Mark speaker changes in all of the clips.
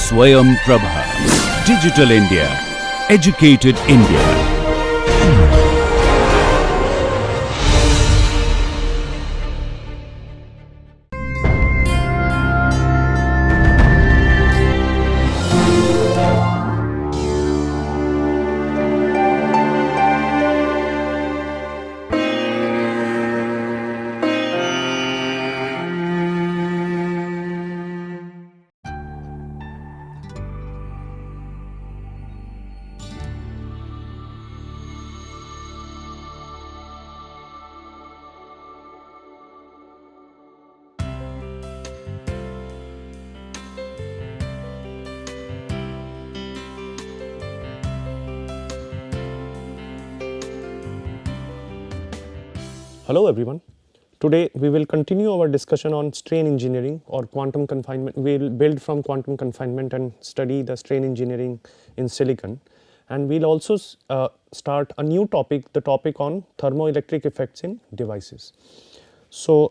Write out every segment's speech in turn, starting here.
Speaker 1: Swayam Prabha. Digital India. Educated India.
Speaker 2: Hello everyone. Today we will continue our discussion on strain engineering or quantum confinement. We will build from quantum confinement and study the strain engineering in silicon, and we will also start a new topic, the topic on thermoelectric effects in devices. So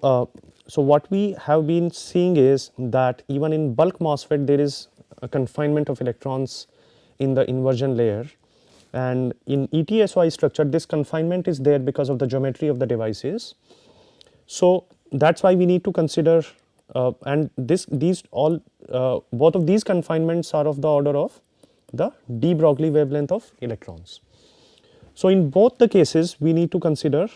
Speaker 2: what we have been seeing is that even in bulk MOSFET there is a confinement of electrons in the inversion layer. And in ETSY structure this confinement is there because of the geometry of the devices. So that is why we need to consider and both of these confinements are of the order of the de Broglie wavelength of electrons. So in both the cases we need to consider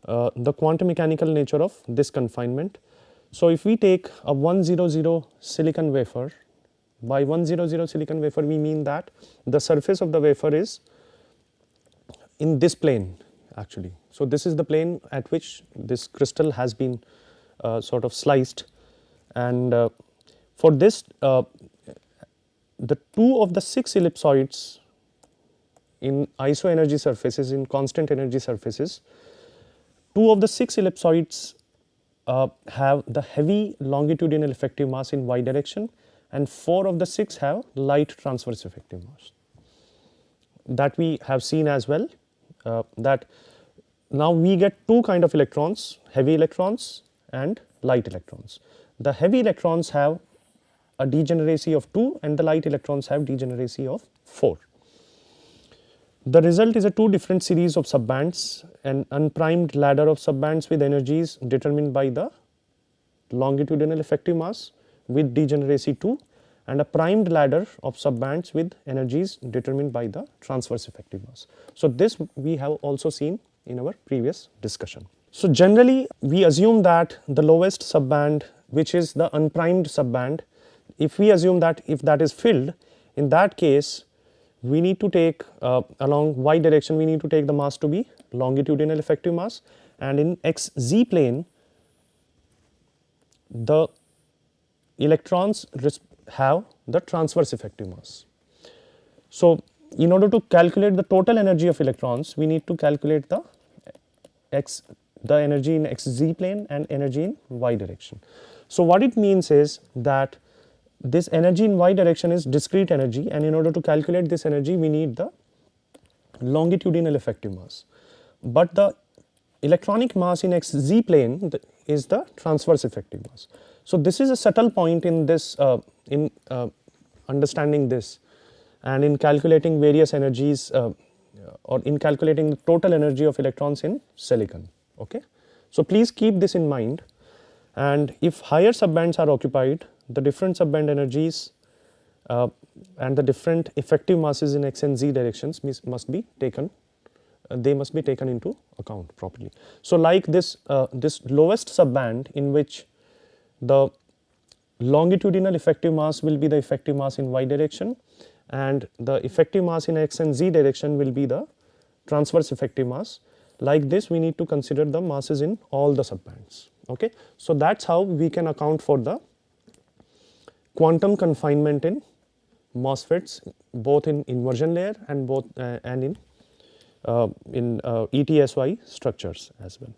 Speaker 2: the quantum mechanical nature of this confinement. So if we take a 100 silicon wafer, by 100 silicon wafer we mean that the surface of the wafer is in this plane actually. So this is the plane at which this crystal has been sort of sliced, and for this the 2 of the 6 ellipsoids in iso energy surfaces, in constant energy surfaces, 2 of the 6 ellipsoids have the heavy longitudinal effective mass in y direction, and 4 of the 6 have light transverse effective mass. That we have seen as well, that now we get 2 kind of electrons, heavy electrons and light electrons. The heavy electrons have a degeneracy of 2 and the light electrons have degeneracy of 4. The result is a 2 different series of subbands, an unprimed ladder of subbands with energies determined by the longitudinal effective mass with degeneracy 2, and a primed ladder of subbands with energies determined by the transverse effective mass. So this we have also seen in our previous discussion. So generally we assume that the lowest subband, which is the unprimed subband, if we assume that if that is filled, in that case we need to take along y direction we need to take the mass to be longitudinal effective mass, and in xz plane the electrons have the transverse effective mass. So in order to calculate the total energy of electrons we need to calculate the energy in xz plane and energy in y direction. So what it means is that this energy in y direction is discrete energy, and in order to calculate this energy we need the longitudinal effective mass, but the electronic mass in xz plane is the transverse effective mass. So this is a subtle point in this understanding this, and in calculating various energies or in calculating the total energy of electrons in silicon. Okay. So please keep this in mind, and if higher subbands are occupied, the different subband energies and the different effective masses in x and z directions must be taken into account properly. So like this lowest subband in which the longitudinal effective mass will be the effective mass in y direction, and the effective mass in x and z direction will be the transverse effective mass. Like this we need to consider the masses in all the subbands. Okay. So that is how we can account for the quantum confinement in MOSFETs, both in inversion layer and in ETSY structures as well.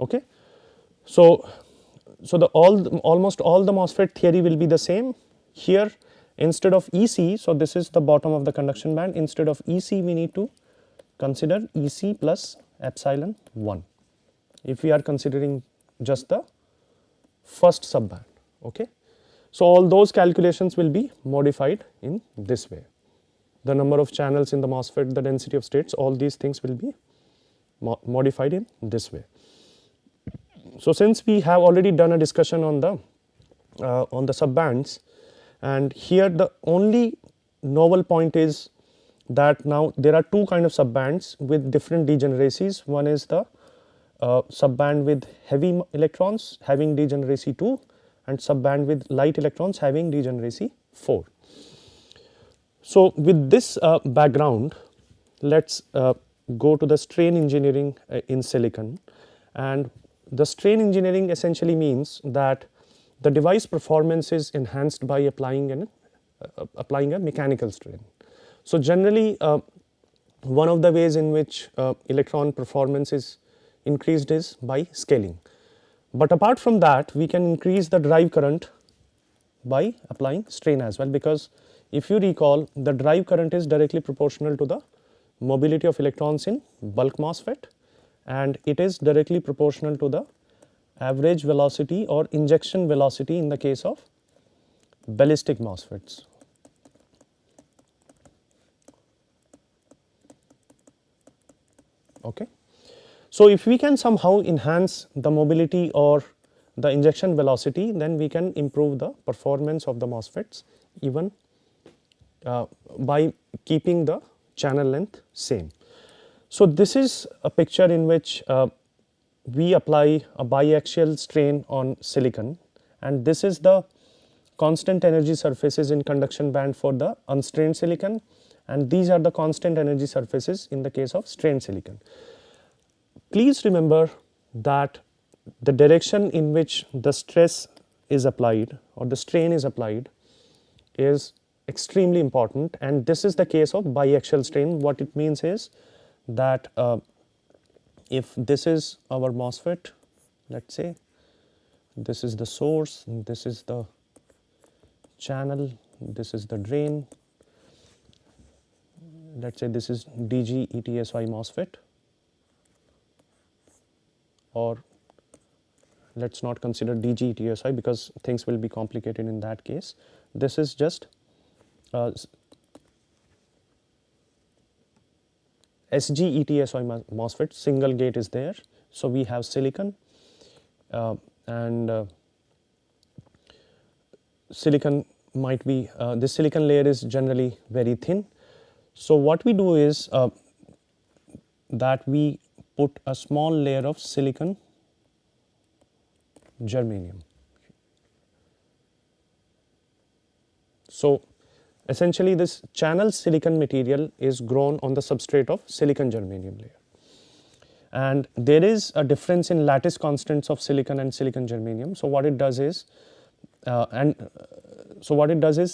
Speaker 2: Okay. So almost all the MOSFET theory will be the same. Here instead of EC, so this is the bottom of the conduction band, instead of EC we need to consider EC plus epsilon 1 if we are considering just the first subband. Okay. So, all those calculations will be modified in this way. The number of channels in the MOSFET, the density of states, all these things will be modified in this way. So, since we have already done a discussion on the subbands, and here the only novel point is that now there are two kind of subbands with different degeneracies. One is the subband with heavy electrons having degeneracy 2, and subband with light electrons having degeneracy 4. So, with this background, let us go to the strain engineering in silicon. And the strain engineering essentially means that the device performance is enhanced by applying a mechanical strain. So, generally one of the ways in which electron performance is increased is by scaling. But apart from that, we can increase the drive current by applying strain as well, because if you recall, the drive current is directly proportional to the mobility of electrons in bulk MOSFET, and it is directly proportional to the average velocity or injection velocity in the case of ballistic MOSFETs. Okay. So, if we can somehow enhance the mobility or the injection velocity, then we can improve the performance of the MOSFETs even by keeping the channel length same. So, this is a picture in which we apply a biaxial strain on silicon, and this is the constant energy surfaces in conduction band for the unstrained silicon, and these are the constant energy surfaces in the case of strained silicon. Please remember that the direction in which the stress is applied or the strain is applied is extremely important, and this is the case of biaxial strain. What it means is that if this is our MOSFET, let us say this is the source, this is the channel, this is the drain, let us say this is DG ETSY MOSFET, or let us not consider DG ETSY because things will be complicated in that case. This is just SG ETSY MOSFET, single gate is there. So, we have silicon and silicon might be, this silicon layer is generally very thin. So, what we do is that we put a small layer of silicon germanium. So, essentially this channel silicon material is grown on the substrate of silicon germanium layer, and there is a difference in lattice constants of silicon and silicon germanium. So, what it does is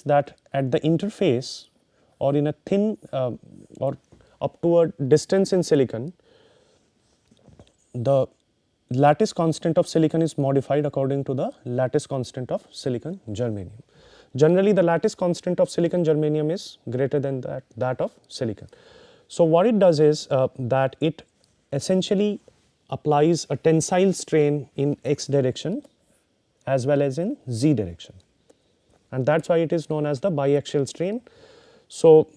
Speaker 2: that at the interface or in a thin or up to a distance in silicon, the lattice constant of silicon is modified according to the lattice constant of silicon germanium. Generally, the lattice constant of silicon germanium is greater than that of silicon. So, what it does is that it essentially applies a tensile strain in x direction as well as in z direction, and that is why it is known as the biaxial strain. So,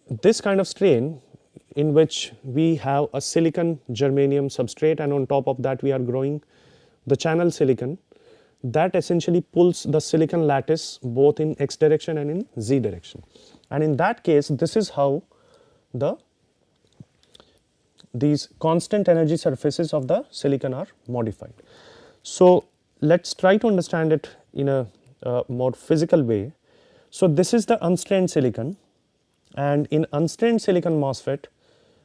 Speaker 2: this kind of strain in which we have a silicon germanium substrate and on top of that we are growing the channel silicon, that essentially pulls the silicon lattice both in x direction and in z direction, and in that case this is how these constant energy surfaces of the silicon are modified. So, let us try to understand it in a more physical way. So, this is the unstrained silicon, and in unstrained silicon MOSFET,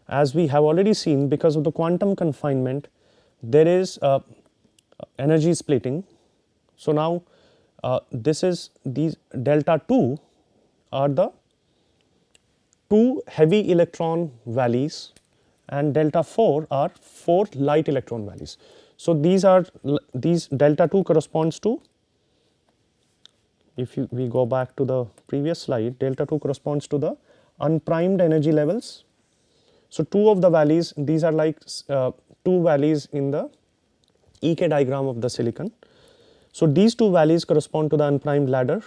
Speaker 2: as we have already seen, because of the quantum confinement there is energy splitting. So, now this is these delta 2 are the 2 heavy electron valleys and delta 4 are 4 light electron valleys. So, these delta 2 corresponds to, if we go back to the previous slide, delta 2 corresponds to the unprimed energy levels. So, 2 of the valleys, these are like 2 valleys in the EK diagram of the silicon. So, these two values correspond to the unprimed ladder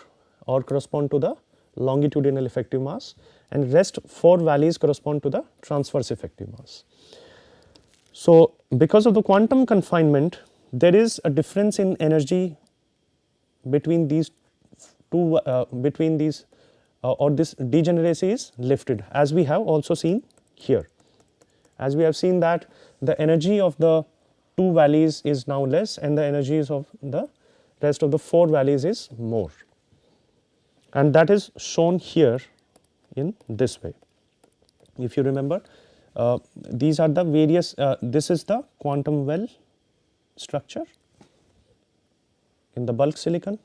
Speaker 2: or correspond to the longitudinal effective mass, and rest 4 values correspond to the transverse effective mass. So, because of the quantum confinement, there is a difference in energy between these two or this degeneracy is lifted, as we have also seen here. As we have seen that the energy of the 2 valleys is now less and the energies of the rest of the 4 valleys is more, and that is shown here in this way. If you remember, these are the various, this is the quantum well structure in the bulk silicon,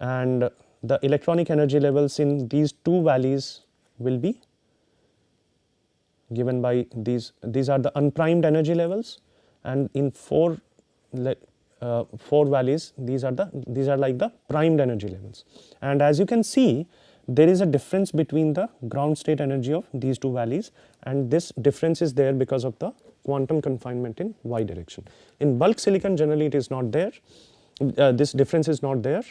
Speaker 2: and the electronic energy levels in these 2 valleys will be given by these are the unprimed energy levels, and in 4 valleys these are like the primed energy levels. And as you can see, there is a difference between the ground state energy of these 2 valleys, and this difference is there because of the quantum confinement in y direction. In bulk silicon generally it is not there, this difference is not there,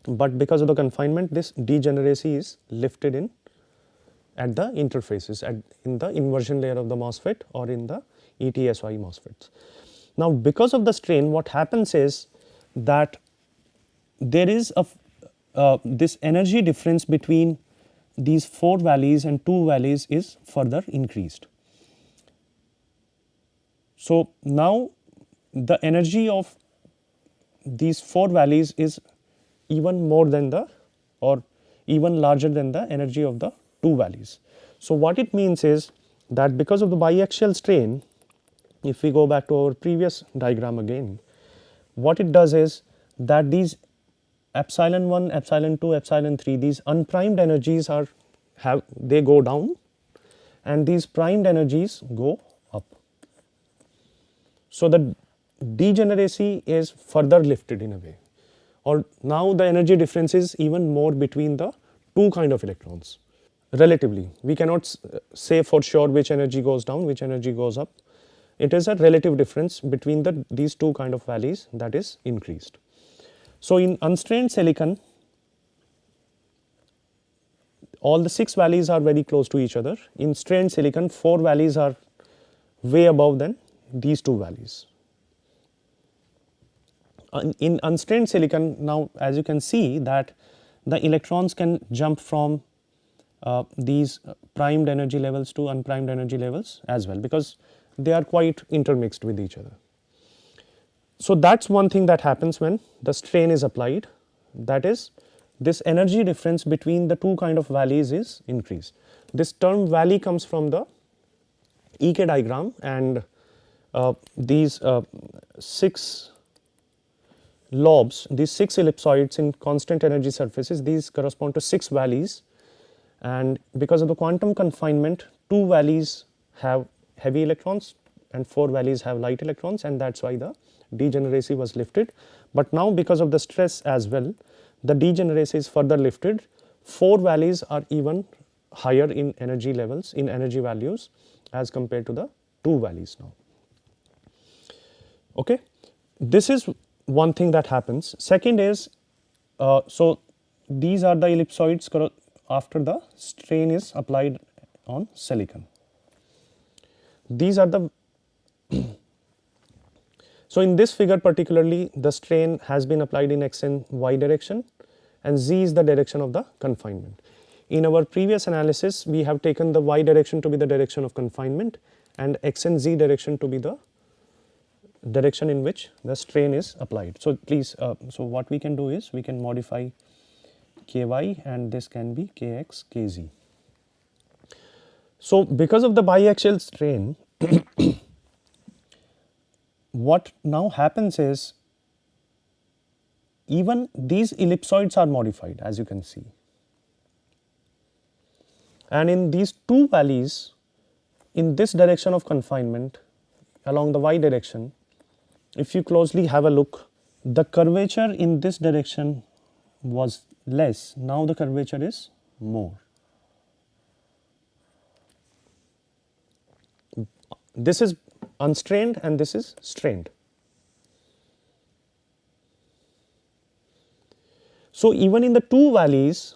Speaker 2: but because of the confinement this degeneracy is lifted in at the interfaces, in the inversion layer of the MOSFET or in the ETSY MOSFETs. Now, because of the strain, what happens is that there is this energy difference between these 4 valleys and 2 valleys is further increased. So, now the energy of these 4 valleys is even more than the, or even larger than the energy of the 2 valleys. So, what it means is that because of the biaxial strain, if we go back to our previous diagram again, what it does is that these epsilon 1, epsilon 2, epsilon 3, these unprimed energies they go down and these primed energies go up. So, the degeneracy is further lifted in a way, or now the energy difference is even more between the 2 kind of electrons. Relatively, we cannot say for sure which energy goes down, which energy goes up. It is a relative difference between these 2 kind of valleys that is increased. So, in unstrained silicon, all the 6 valleys are very close to each other. In strained silicon, 4 valleys are way above than these 2 valleys. In unstrained silicon, now as you can see that the electrons can jump from these primed energy levels to unprimed energy levels as well, because they are quite intermixed with each other. So, that is one thing that happens when the strain is applied, that is this energy difference between the 2 kind of valleys is increased. This term valley comes from the EK diagram, and these 6 lobes, these 6 ellipsoids in constant energy surfaces, these correspond to 6 valleys, and because of the quantum confinement 2 valleys have heavy electrons and 4 valleys have light electrons, and that is why the degeneracy was lifted. But now because of the stress as well, the degeneracy is further lifted. 4 valleys are even higher in energy levels, in energy values, as compared to the 2 valleys now. Okay. This is one thing that happens. Second is, so these are the ellipsoids after the strain is applied on silicon. These are the so in this figure particularly, the strain has been applied in x and y direction, and z is the direction of the confinement. In our previous analysis, we have taken the y direction to be the direction of confinement and x and z direction to be the direction in which the strain is applied. So, please, so what we can do is we can modify ky and this can be kx, kz. So, because of the biaxial strain, what now happens is even these ellipsoids are modified, as you can see, and in these 2 valleys in this direction of confinement along the y direction, if you closely have a look, the curvature in this direction was less, now the curvature is more. This is unstrained and this is strained. So, even in the two valleys,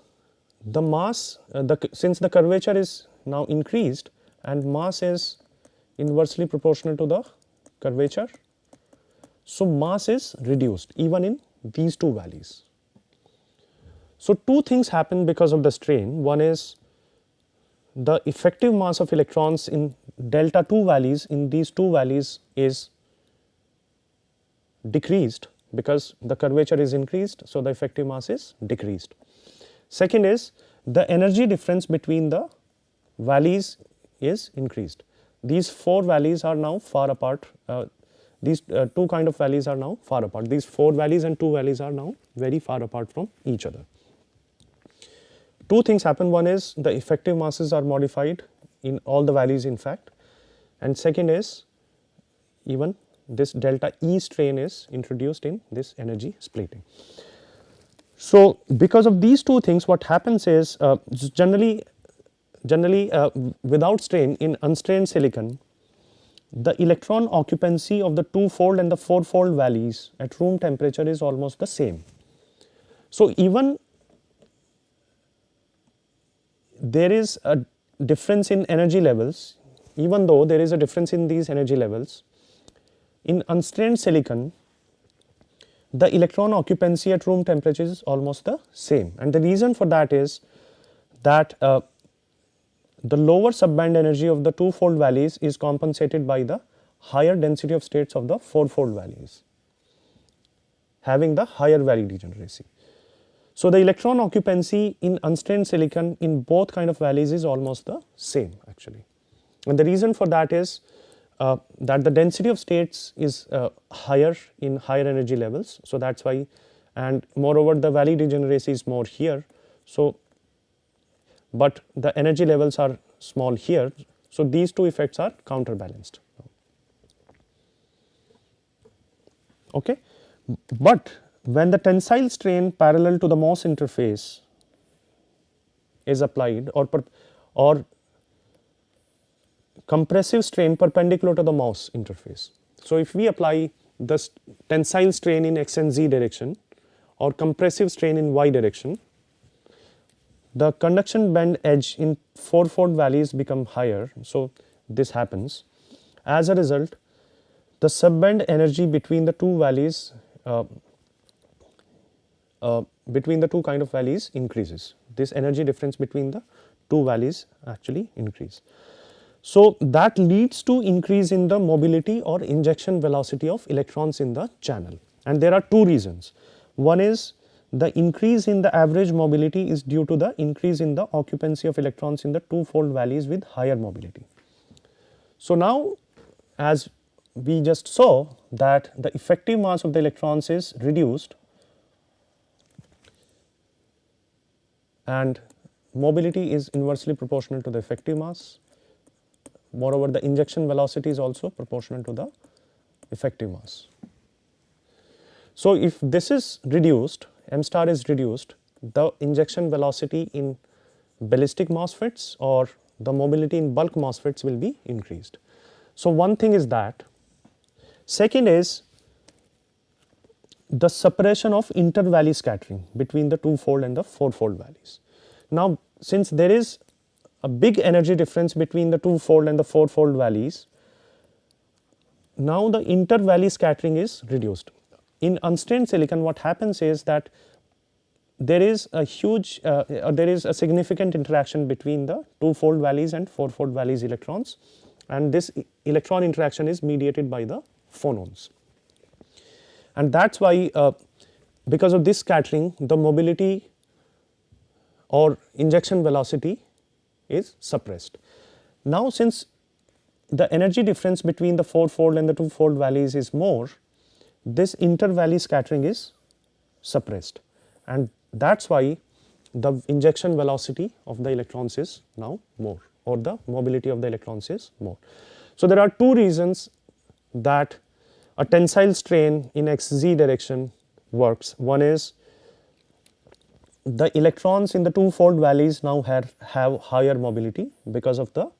Speaker 2: the mass since the curvature is now increased and mass is inversely proportional to the curvature. So, mass is reduced even in these two valleys. So, two things happen because of the strain. One is the effective mass of electrons in delta 2 valleys, in these two valleys is decreased because the curvature is increased. So, the effective mass is decreased. Second is the energy difference between the valleys is increased. These four valleys are now far apart, these two kind of valleys are now far apart. These four valleys and two valleys are now very far apart from each other. Two things happen. One is the effective masses are modified in all the valleys in fact, and second is even this delta E strain is introduced in this energy splitting. So, because of these two things, what happens is generally without strain in unstrained silicon, the electron occupancy of the two-fold and the four-fold valleys at room temperature is almost the same. So, even there is a difference in energy levels, even though there is a difference in these energy levels, in unstrained silicon, the electron occupancy at room temperature is almost the same, and the reason for that is that the lower subband energy of the two-fold valleys is compensated by the higher density of states of the four-fold valleys, having the higher valley degeneracy. So, the electron occupancy in unstrained silicon in both kind of valleys is almost the same actually, and the reason for that is that the density of states is higher in higher energy levels. So, that is why, and moreover the valley degeneracy is more here. So, but the energy levels are small here. So, these two effects are counterbalanced. Okay. But when the tensile strain parallel to the MOS interface is applied, or compressive strain perpendicular to the MOS interface. So, if we apply the tensile strain in x and z direction or compressive strain in y direction, the conduction band edge in four-fold valleys become higher. So, this happens. As a result, the subband energy between the two valleys, between the two kind of valleys increases. This energy difference between the two valleys actually increase. So, that leads to increase in the mobility or injection velocity of electrons in the channel, and there are two reasons. One is the increase in the average mobility is due to the increase in the occupancy of electrons in the two-fold valleys with higher mobility. So, now as we just saw that the effective mass of the electrons is reduced and mobility is inversely proportional to the effective mass. Moreover, the injection velocity is also proportional to the effective mass. So, if this is reduced, m star is reduced, the injection velocity in ballistic MOSFETs or the mobility in bulk MOSFETs will be increased. So, one thing is that. Second is the separation of inter-valley scattering between the two-fold and the four-fold valleys. Now, since there is a big energy difference between the two-fold and the four-fold valleys, now the inter-valley scattering is reduced. In unstrained silicon, what happens is that there is a huge, there is a significant interaction between the two-fold valleys and four-fold valleys electrons, and this electron interaction is mediated by the phonons. And that is why because of this scattering, the mobility or injection velocity is suppressed. Now, since the energy difference between the four-fold and the two-fold valleys is more, this inter-valley scattering is suppressed, and that is why the injection velocity of the electrons is now more, or the mobility of the electrons is more. So, there are two reasons that a tensile strain in xz direction works. One is the electrons in the two-fold valleys now have higher mobility because of the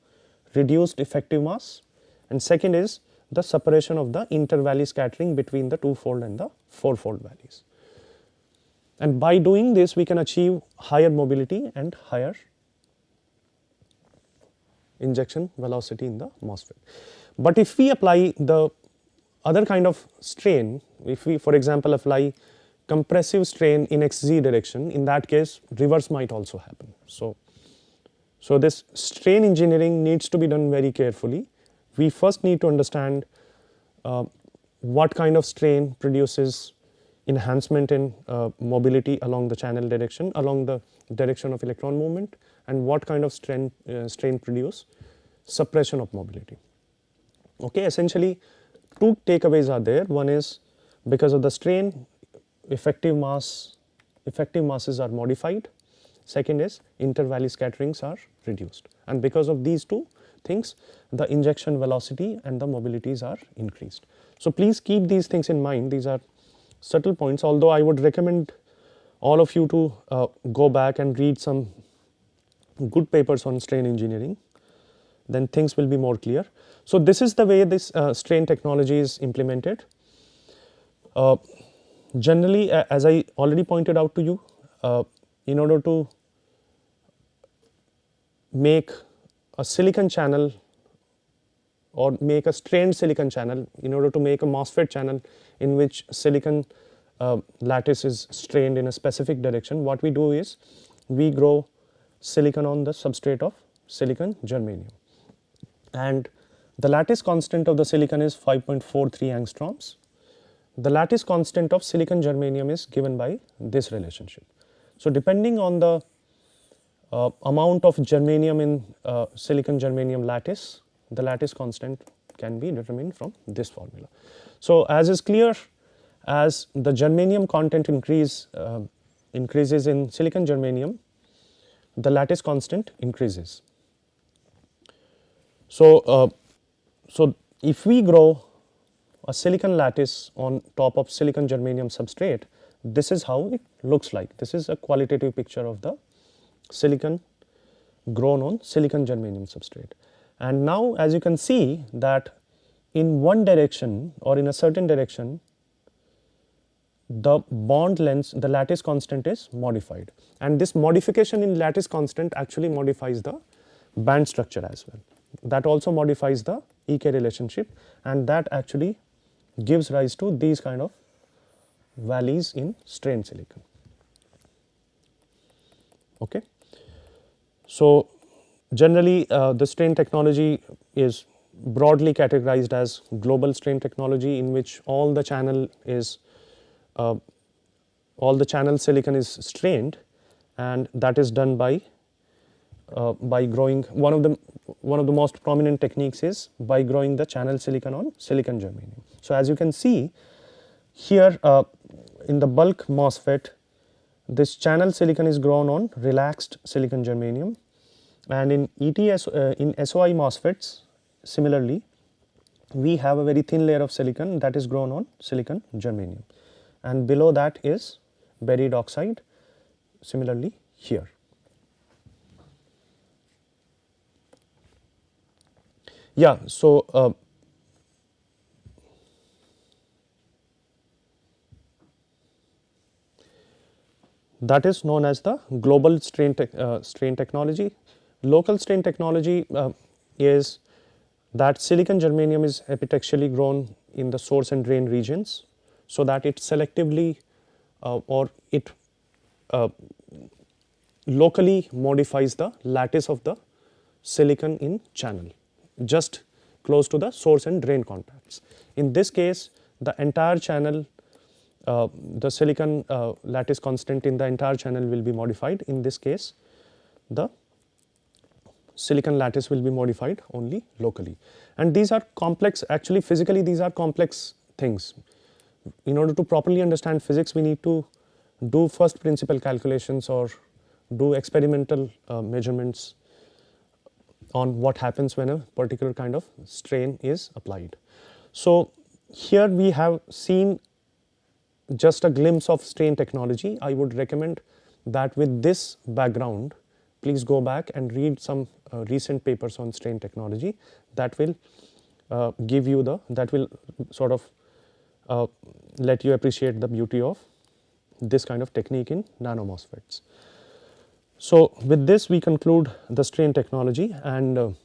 Speaker 2: reduced effective mass, and second is the separation of the inter-valley scattering between the two-fold and the four-fold valleys. And by doing this, we can achieve higher mobility and higher injection velocity in the MOSFET. But if we apply the other kind of strain, if we for example apply compressive strain in XZ direction, in that case reverse might also happen. So this strain engineering needs to be done very carefully. We first need to understand what kind of strain produces enhancement in mobility along the channel direction, along the direction of electron movement, and what kind of strain produce suppression of mobility. Okay, essentially two takeaways are there. One is because of the strain, effective masses are modified. Second is inter-valley scatterings are reduced, and because of these two things, the injection velocity and the mobilities are increased. So please keep these things in mind. These are subtle points, although I would recommend all of you to go back and read some good papers on strain engineering, then things will be more clear. So this is the way this strain technology is implemented. Generally, as I already pointed out to you, in order to make a silicon channel or make a strained silicon channel, in order to make a MOSFET channel in which silicon lattice is strained in a specific direction, what we do is we grow silicon on the substrate of silicon germanium, and the lattice constant of the silicon is 5.43 angstroms. The lattice constant of silicon germanium is given by this relationship. So depending on the amount of germanium in silicon germanium lattice, the lattice constant can be determined from this formula. So as is clear, as the germanium content increases in silicon germanium, the lattice constant increases. So if we grow a silicon lattice on top of silicon germanium substrate, this is how it looks like. This is a qualitative picture of the silicon grown on silicon germanium substrate. And now as you can see that in one direction or in a certain direction, the bond length, the lattice constant is modified, and this modification in lattice constant actually modifies the band structure as well. That also modifies the EK relationship, and that actually gives rise to these kind of valleys in strained silicon. Okay. So generally the strain technology is broadly categorized as global strain technology, in which all the channel silicon is strained, and that is done by growing one of the most prominent techniques is by growing the channel silicon on silicon germanium. So as you can see here in the bulk MOSFET, this channel silicon is grown on relaxed silicon germanium, and in SOI MOSFETs similarly we have a very thin layer of silicon that is grown on silicon germanium, and below that is buried oxide, similarly here. Yeah, so that is known as the global strain technology. Local strain technology is that silicon germanium is epitaxially grown in the source and drain regions, so that it selectively or it locally modifies the lattice of the silicon in channel just close to the source and drain contacts. In this case, the entire channel, the silicon lattice constant in the entire channel will be modified. In this case, the silicon lattice will be modified only locally, and these are complex, actually physically these are complex things. In order to properly understand physics, we need to do first principle calculations or do experimental measurements on what happens when a particular kind of strain is applied. So here we have seen just a glimpse of strain technology. I would recommend that with this background, please go back and read some recent papers on strain technology that will give you that will sort of let you appreciate the beauty of this kind of technique in nano MOSFETs. So, with this we conclude the strain technology, and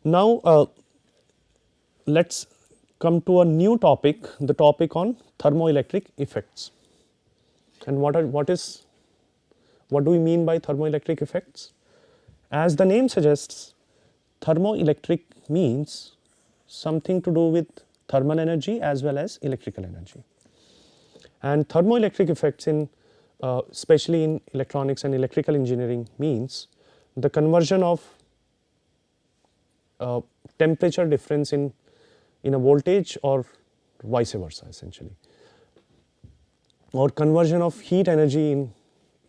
Speaker 2: now let us come to a new topic, the topic on thermoelectric effects. And what do we mean by thermoelectric effects? As the name suggests, thermoelectric means something to do with thermal energy as well as electrical energy. And thermoelectric effects in especially in electronics and electrical engineering means the conversion of temperature difference in a voltage or vice versa essentially, or conversion of heat energy in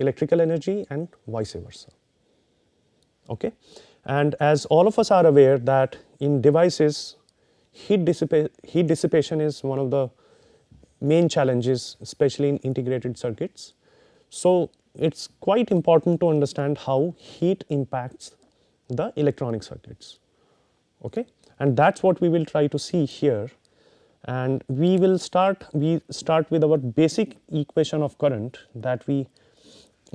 Speaker 2: electrical energy and vice versa. Okay. And as all of us are aware that in devices heat dissipation is one of the main challenges, especially in integrated circuits. So, it is quite important to understand how heat impacts the electronic circuits. Okay. And that is what we will try to see here, and we start with our basic equation of current that we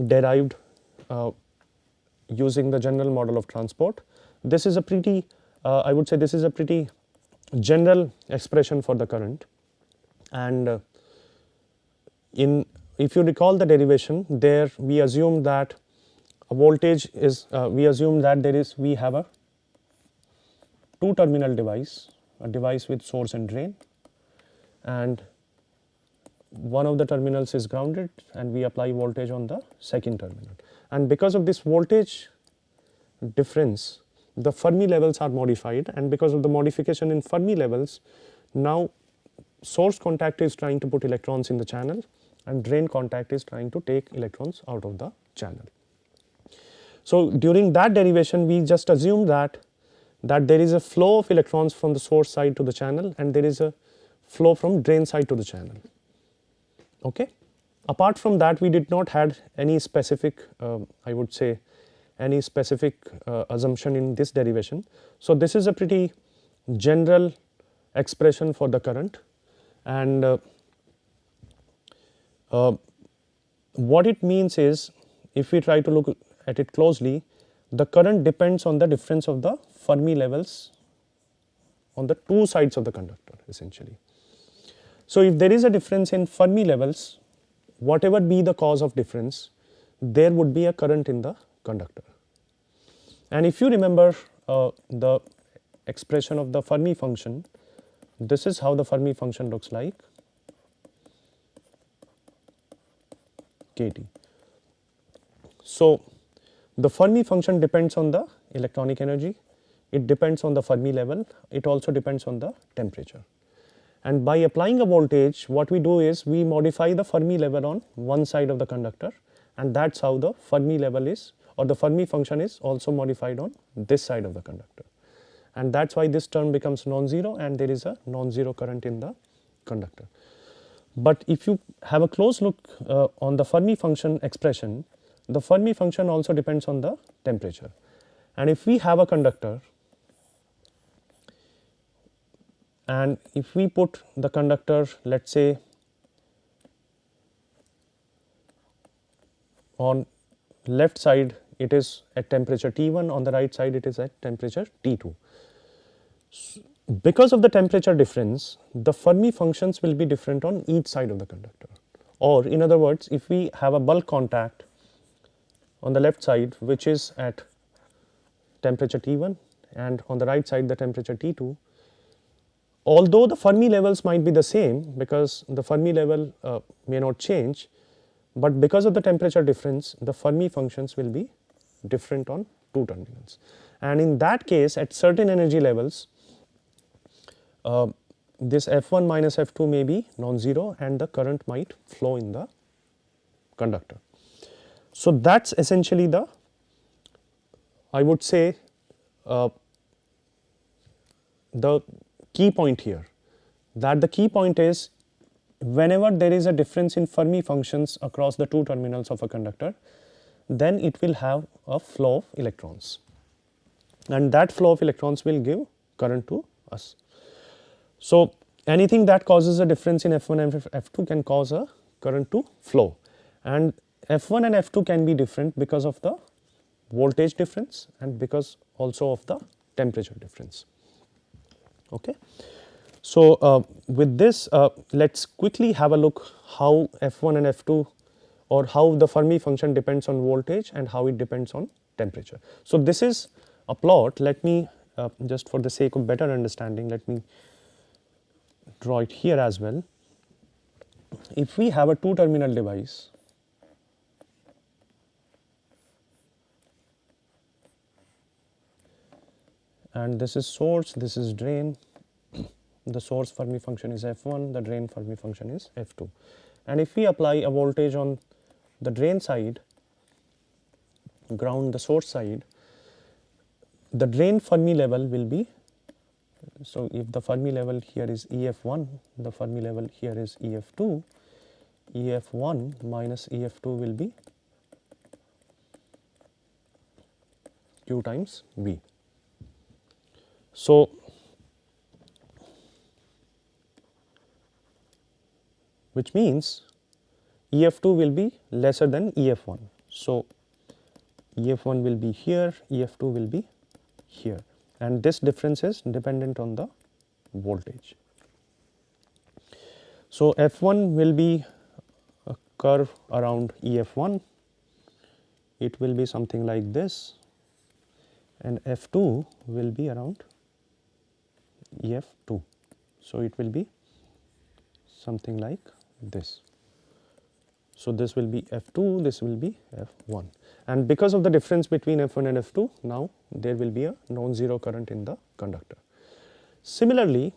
Speaker 2: derived using the general model of transport. This is a pretty I would say this is a pretty general expression for the current, and if you recall the derivation, there we assume that a voltage is we have a two terminal device, a device with source and drain, and one of the terminals is grounded and we apply voltage on the second terminal. And because of this voltage difference, the Fermi levels are modified, and because of the modification in Fermi levels, now source contact is trying to put electrons in the channel and drain contact is trying to take electrons out of the channel. So, during that derivation we just assume that there is a flow of electrons from the source side to the channel and there is a flow from drain side to the channel. Okay. Apart from that, we did not had any specific I would say any specific assumption in this derivation. So, this is a pretty general expression for the current, and what it means is, if we try to look at it closely, the current depends on the difference of the Fermi levels on the two sides of the conductor essentially. So, if there is a difference in Fermi levels, whatever be the cause of difference, there would be a current in the conductor. And if you remember the expression of the Fermi function, this is how the Fermi function looks like, kT. So, the Fermi function depends on the electronic energy, it depends on the Fermi level, it also depends on the temperature. And by applying a voltage, what we do is we modify the Fermi level on one side of the conductor, and that is how the Fermi level is, or the Fermi function is also modified on this side of the conductor. And that is why this term becomes non-zero and there is a non-zero current in the conductor. But if you have a close look on the Fermi function expression, the Fermi function also depends on the temperature. And if we have a conductor and if we put the conductor, let us say on left side it is at temperature T1, on the right side it is at temperature T2. Because of the temperature difference, the Fermi functions will be different on each side of the conductor, or in other words, if we have a bulk contact on the left side which is at temperature T1 and on the right side the temperature T2, although the Fermi levels might be the same because the Fermi level may not change, but because of the temperature difference the Fermi functions will be different on two terminals. And in that case, at certain energy levels, this F1 minus F2 may be non-zero and the current might flow in the conductor. So, that is essentially the, I would say, the key point here, that the key point is whenever there is a difference in Fermi functions across the two terminals of a conductor, then it will have a flow of electrons, and that flow of electrons will give current to us. So, anything that causes a difference in F1 and F2 can cause a current to flow, and F1 and F2 can be different because of the voltage difference and because also of the temperature difference. Okay. So, with this let us quickly have a look how F1 and F2 or how the Fermi function depends on voltage and how it depends on temperature. So, this is a plot. Let me just for the sake of better understanding, let me draw it here as well. If we have a two terminal device, and this is source, this is drain, the source Fermi function is F1, the drain Fermi function is F2. And if we apply a voltage on the drain side, ground the source side, the drain Fermi level will be, so if the Fermi level here is EF1, the Fermi level here is EF2, EF1 minus EF2 will be Q times V. So, which means EF2 will be lesser than EF1. So, EF1 will be here, EF2 will be here, and this difference is dependent on the voltage. So, F1 will be a curve around EF1, it will be something like this, and F2 will be around EF2. So, it will be something like this. So, this will be F2, this will be F1, and because of the difference between F1 and F2, now there will be a non-zero current in the conductor. Similarly,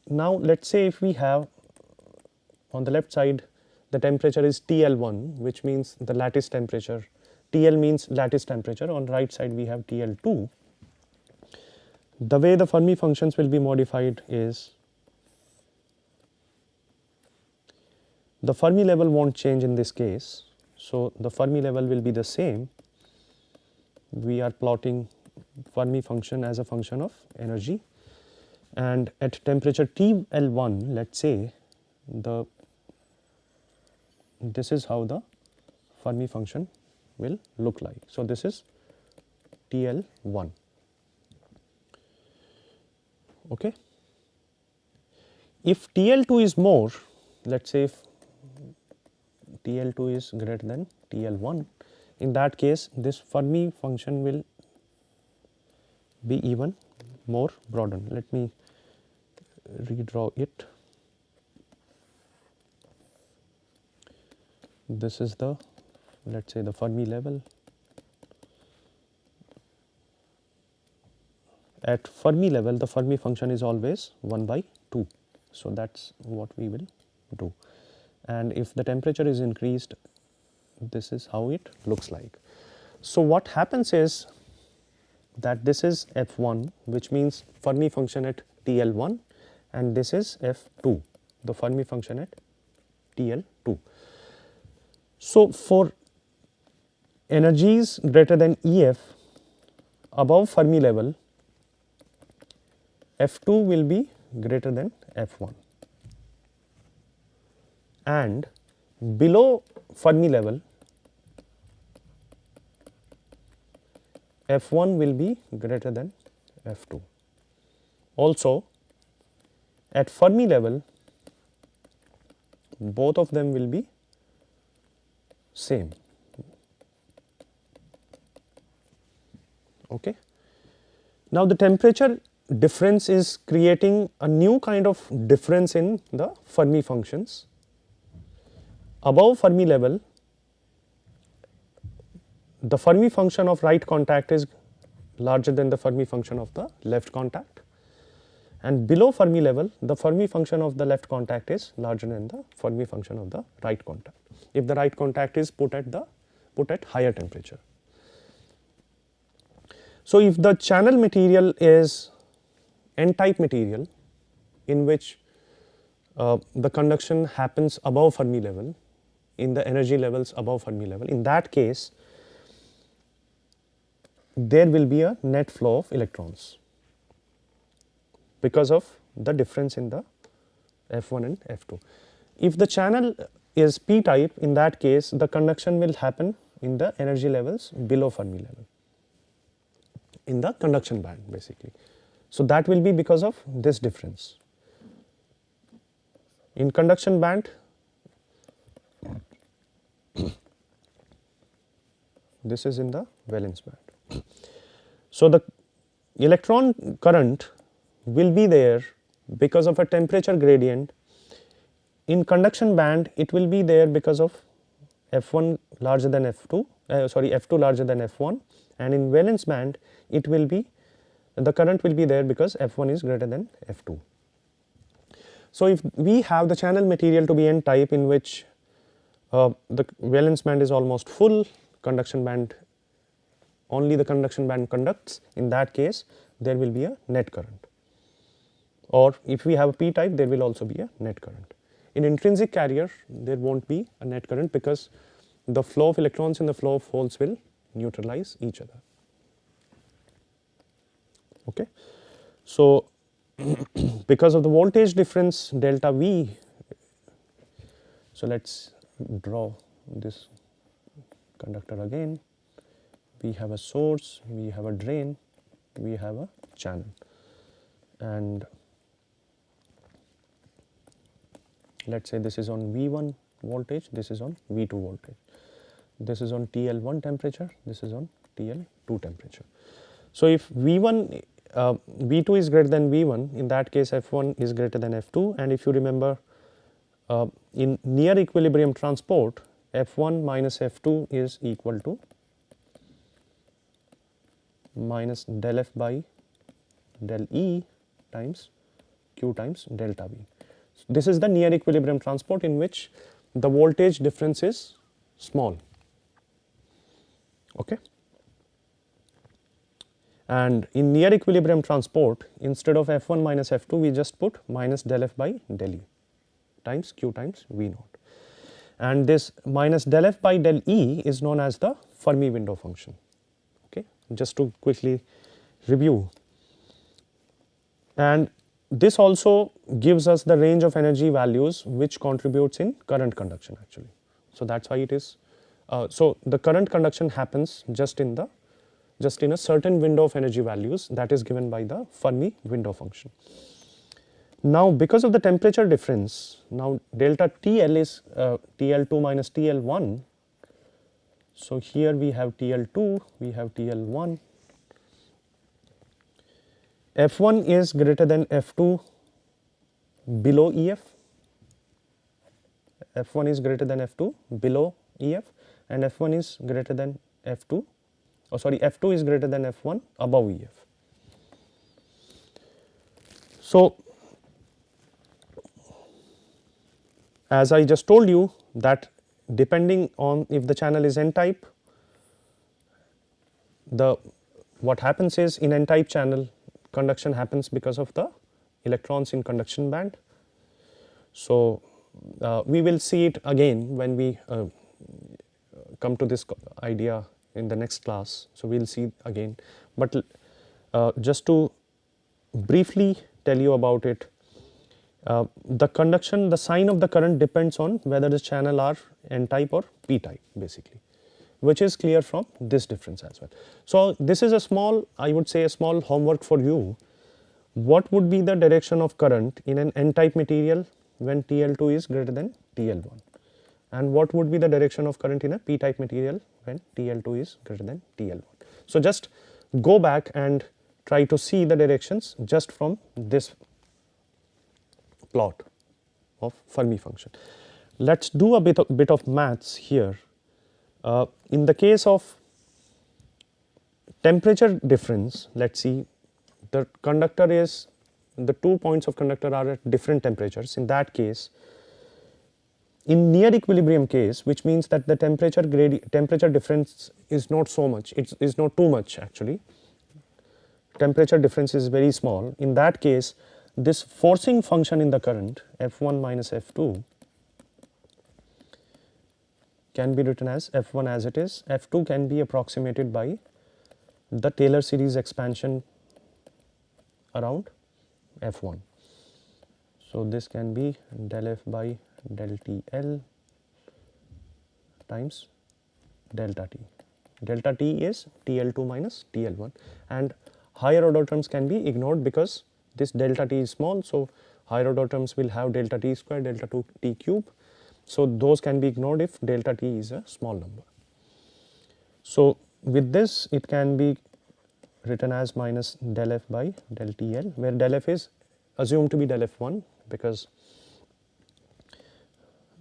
Speaker 2: now let us say if we have on the left side the temperature is TL1, which means the lattice temperature, TL means lattice temperature, on right side we have TL2. The way the Fermi functions will be modified is the Fermi level will not change in this case. So, the Fermi level will be the same. We are plotting Fermi function as a function of energy, and at temperature TL1, let us say this is how the Fermi function will look like. So, this is TL1. Okay. If TL2 is more, let us say if TL2 is greater than TL1, in that case this Fermi function will be even more broadened. Let me redraw it. This is the, let us say, the Fermi level. At Fermi level, the Fermi function is always 1 by 2. So, that is what we will do. And if the temperature is increased, this is how it looks like. So, what happens is that this is F1, which means Fermi function at TL1, and this is F2, the Fermi function at TL2. So, for energies greater than EF above Fermi level, F2 will be greater than F1, and below Fermi level F1 will be greater than F2. Also at Fermi level both of them will be same. Okay. Now, the temperature difference is creating a new kind of difference in the Fermi functions. Above Fermi level, the Fermi function of right contact is larger than the Fermi function of the left contact, and below Fermi level the Fermi function of the left contact is larger than the Fermi function of the right contact, if the right contact is put at higher temperature. So, if the channel material is N-type material in which the conduction happens above Fermi level, in the energy levels above Fermi level, in that case there will be a net flow of electrons because of the difference in the F1 and F2. if the channel is p type, in that case the conduction will happen in the energy levels below Fermi level, in the conduction band basically. So that will be because of this difference. In conduction band, this is in the valence band. So the electron current will be there because of a temperature gradient. In conduction band, it will be there because of F1 larger than F2, F2 larger than F1, and in valence band it will be, the current will be there because F1 is greater than F2. So if we have the channel material to be n type, in which the valence band is almost full, conduction band, only the conduction band conducts, in that case there will be a net current. Or if we have a p type, there will also be a net current. In intrinsic carrier, there won't be a net current because the flow of electrons and the flow of holes will neutralize each other. Okay. So because of the voltage difference delta V, so let's draw this conductor again. We have a source, we have a drain, we have a channel, and let's say this is on V1 voltage, this is on V2 voltage, this is on TL1 temperature, this is on TL2 temperature. So if V1 V2 is greater than V1, in that case F1 is greater than F2, and if you remember in near equilibrium transport, F1 minus F2 is equal to minus del F by del E times Q times delta V. This is the near equilibrium transport in which the voltage difference is small. Okay. And in near equilibrium transport, instead of F1 minus F2, we just put minus del F by del E times Q times V naught. And this minus del F by del E is known as the Fermi window function. Okay. Just to quickly review. And this also gives us the range of energy values which contributes in current conduction actually. So that's why it is, so the current conduction happens just in a certain window of energy values that is given by the Fermi window function. Now because of the temperature difference, now delta TL is TL2 minus TL1. So here we have TL2, we have TL1. F1 is greater than F2 below EF, F1 is greater than F2 below EF, and F1 is greater than F2, F2 is greater than F1 above EF. So as I just told you that depending on if the channel is n type, what happens is in n type channel, conduction happens because of the electrons in conduction band. So we will see it again when we come to this idea in the next class. So we will see again, but just to briefly tell you about it, the conduction, the sign of the current depends on whether the channel are n type or p type basically, which is clear from this difference as well. So this is a small, I would say a small homework for you. What would be the direction of current in an n type material when TL2 is greater than TL1, and what would be the direction of current in a p type material when TL2 is greater than TL1. So just go back and try to see the directions just from this plot of Fermi function. Let's do a bit of maths here. In the case of temperature difference, let's see, the conductor is, the 2 points of conductor are at different temperatures. In that case, in near equilibrium case, which means that the temperature difference is not so much, it is not too much actually, temperature difference is very small. In that case, this forcing function in the current F1 minus F2 can be written as F1 as it is, F2 can be approximated by the Taylor series expansion around F1. So this can be del F by del TL times delta T. Delta T is TL2 minus TL1, and higher order terms can be ignored because this delta T is small. So, higher order terms will have delta T square, delta 2 T cube. So, those can be ignored if delta T is a small number. So, with this it can be written as minus del F by del TL, where del F is assumed to be del F1 because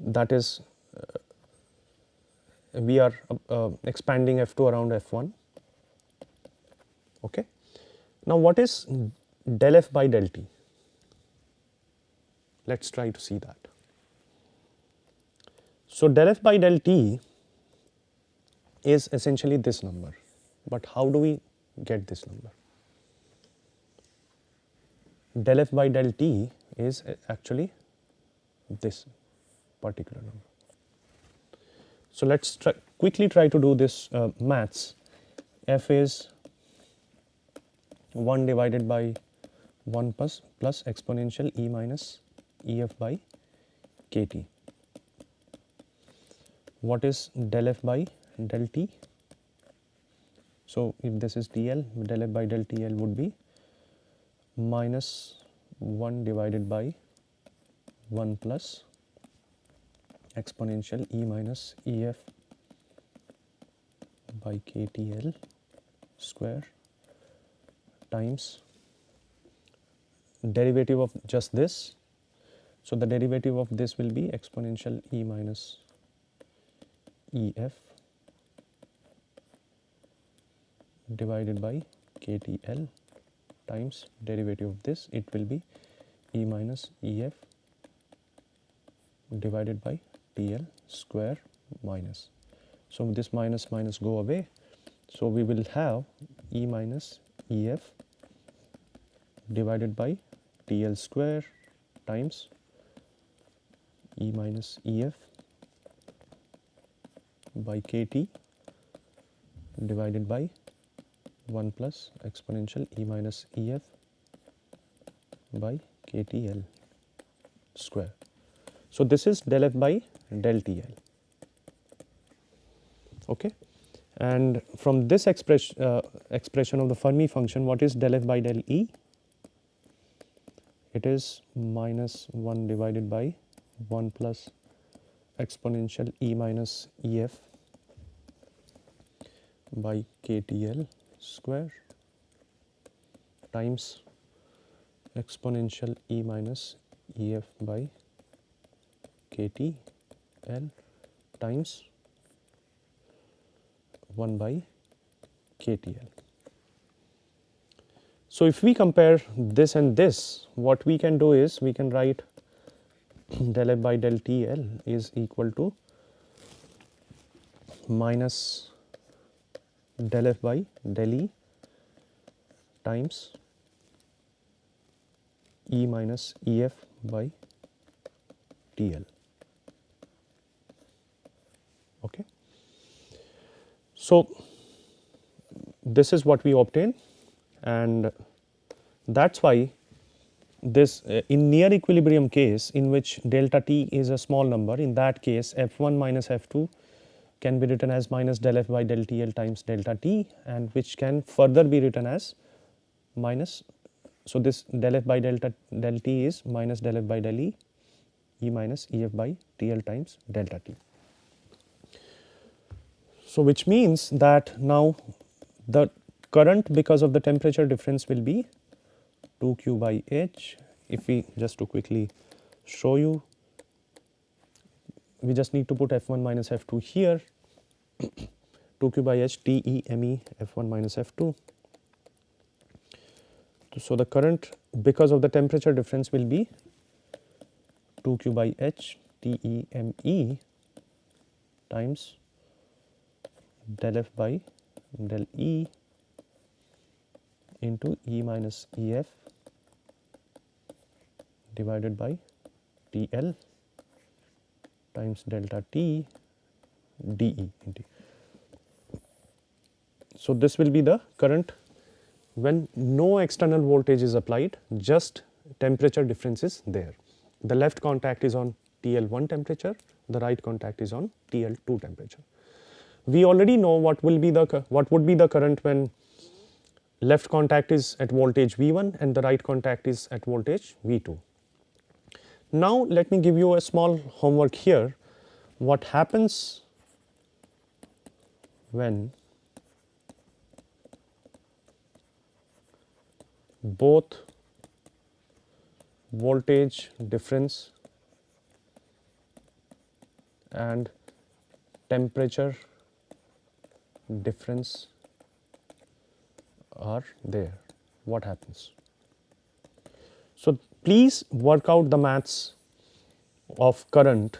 Speaker 2: that is we are expanding F2 around F1. Okay. Now, what is del F by del T? Let us try to see that. So, del F by del T is essentially this number, but how do we get this number? Del F by del T is actually this particular number. So, let us quickly try to do this maths. F is 1 divided by 1 plus exponential E minus EF by KT. What is del F by del T? So, if this is TL, del F by del TL would be minus 1 divided by 1 plus exponential E minus EF by KTL square times derivative of just this. So, the derivative of this will be exponential E minus EF divided by KTL times derivative of this, it will be E minus EF divided by TL square minus. So, this minus go away. So, we will have E minus EF divided by TL square times E minus EF by KT divided by 1 plus exponential E minus EF by KTL square. So, this is del F by del TL. Okay. And from this expression of the Fermi function, what is del F by del E? It is minus 1 divided by 1 plus exponential E minus EF by KTL square times exponential E minus EF by KTL times 1 by KTL. So, if we compare this and this, what we can do is we can write del F by del TL is equal to minus del F by del E times E minus EF by TL. Okay. So, this is what we obtain, and that is why this in near equilibrium case, in which delta T is a small number, in that case F1 minus F2 can be written as minus del F by del TL times delta T, and which can further be written as minus. So, this del F by del T is minus del F by del E, E minus EF by TL times delta T. So, which means that now the current because of the temperature difference will be 2Q by H. If we just to quickly show you, we just need to put F1 minus F2 here, 2Q by H TE F1 minus F2. So, the current because of the temperature difference will be 2Q by H TE times del F by del E into E minus EF divided by TL times delta T dE. So, this will be the current when no external voltage is applied, just temperature difference is there. The left contact is on TL1 temperature, the right contact is on TL2 temperature. We already know what would be the current when left contact is at voltage V1 and the right contact is at voltage V2. Now let me give you a small homework here. What happens when both voltage difference and temperature difference are there? What happens? So please work out the maths of current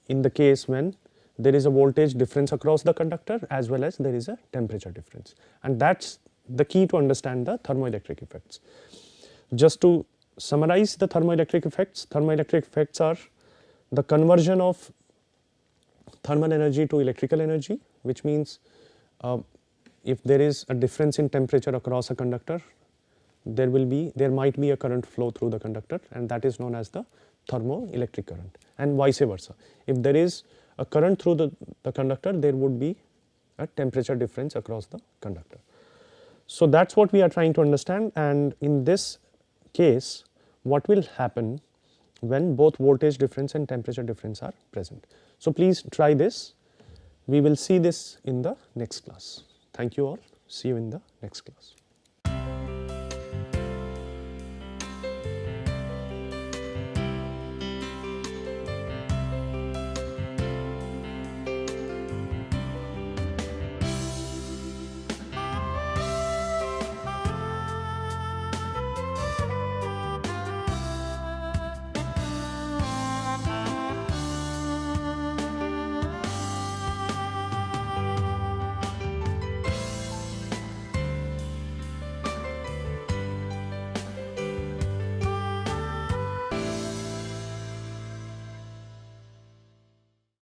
Speaker 2: in the case when there is a voltage difference across the conductor as well as there is a temperature difference, and that's the key to understand the thermoelectric effects. Just to summarize the thermoelectric effects are the conversion of thermal energy to electrical energy, which means if there is a difference in temperature across a conductor, there might be a current flow through the conductor, and that is known as the thermoelectric current, and vice versa. If there is a current through the conductor, there would be a temperature difference across the conductor. So that's what we are trying to understand, and in this case what will happen when both voltage difference and temperature difference are present. So please try this. We will see this in the next class. Thank you all. See you in the next class.